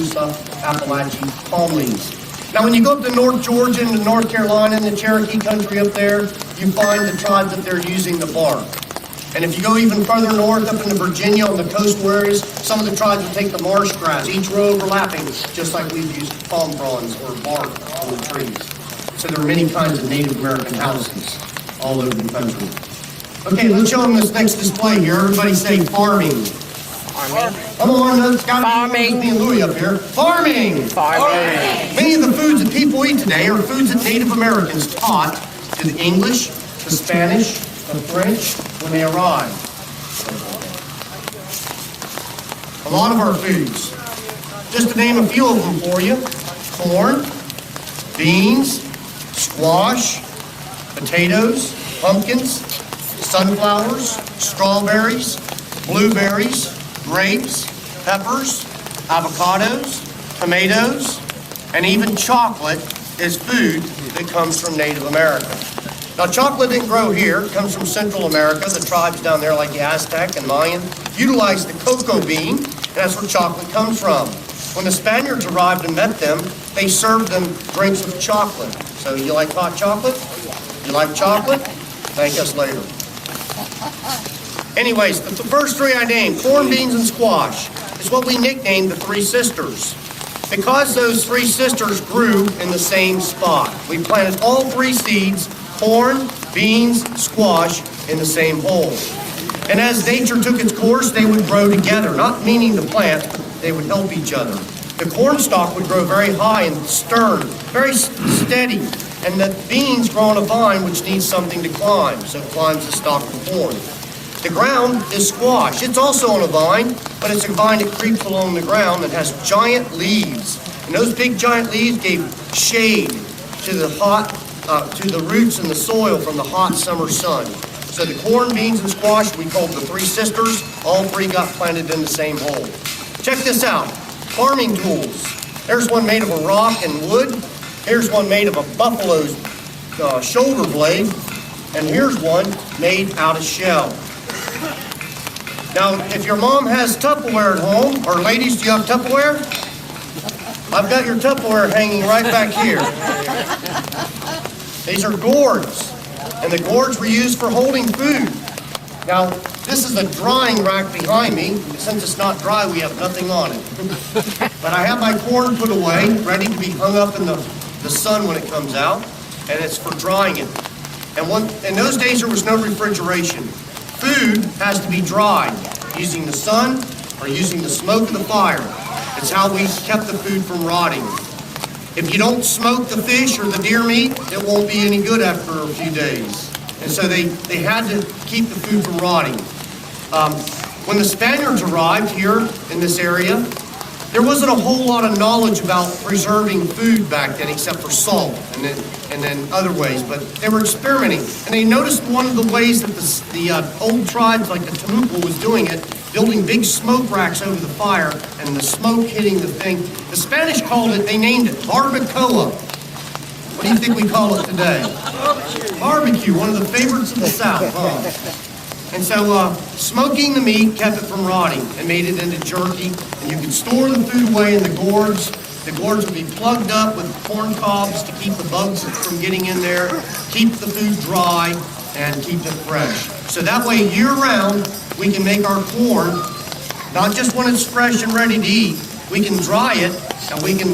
Catawissa, Appalachia palm leaves. Now, when you go up to North Georgia and to North Carolina and the Cherokee country up there, you find the tribes that they're using the bark. And if you go even further north, up into Virginia on the coastal areas, some of the tribes will take the marsh grass, each row overlapping, just like we've used palm fronds or bark on the trees. So there are many kinds of Native American houses all over the country. Okay, let's show them this next display here. Everybody say farming. Come on, let's farming. Louis up here. Farming. Farming. Many of the foods that people eat today are foods that Native Americans taught to the English, the Spanish, the French when they arrived. A lot of our foods. Just to name a few of them for you: corn, beans, squash, potatoes, pumpkins, sunflowers, strawberries, blueberries, grapes, peppers, avocados, tomatoes, and even chocolate is food that comes from Native America. Now, chocolate didn't grow here. It comes from Central America. The tribes down there, like the Aztec and Mayan, utilized the cocoa bean, and that's where chocolate comes from. When the Spaniards arrived and met them, they served them drinks with chocolate. So, you like hot chocolate? You like chocolate? Thank us later. Anyways, the first three I named, corn, beans, and squash, is what we nicknamed the Three Sisters. Because those three sisters grew in the same spot. We planted all three seeds, corn, beans, squash, in the same hole. And as nature took its course, they would grow together, not meaning the plant, they would help each other. The corn stalk would grow very high and stern, very steady, and the beans grow on a vine which needs something to climb, so it climbs the stalk of corn. The ground is squash. It's also on a vine, but it's a vine that creeps along the ground and has giant leaves. And those big giant leaves gave shade to the to the roots and the soil from the hot summer sun. So the corn, beans, and squash we called the Three Sisters. All three got planted in the same hole. Check this out. Farming tools. There's one made of a rock and wood. Here's one made of a buffalo's shoulder blade. And here's one made out of shell. Now, if your mom has Tupperware at home, or ladies, do you have Tupperware? I've got your Tupperware hanging right back here. These are gourds, and the gourds were used for holding food. Now, this is a drying rack behind me. Since it's not dry, we have nothing on it. But I have my corn put away, ready to be hung up in the sun when it comes out, and it's for drying it. And in those days, there was no refrigeration. Food has to be dried using the sun or using the smoke of the fire. It's how we kept the food from rotting. If you don't smoke the fish or the deer meat, it won't be any good after a few days. And so they had to keep the food from rotting. When the Spaniards arrived here in this area, there wasn't a whole lot of knowledge about preserving food back then except for salt and then other ways, but they were experimenting. And they noticed one of the ways that the old tribes like the Temuco was doing it, building big smoke racks over the fire and the smoke hitting the thing. The Spanish called it, they named it barbacoa. What do you think we call it today? Barbecue, one of the favorites of the South, huh? And so smoking the meat kept it from rotting and made it into jerky. And you could store the food away in the gourds. The gourds would be plugged up with corn cobs to keep the bugs from getting in there, keep the food dry, and keep it fresh. So that way, year-round, we can make our corn, not just when it's fresh and ready to eat. We can dry it, and we can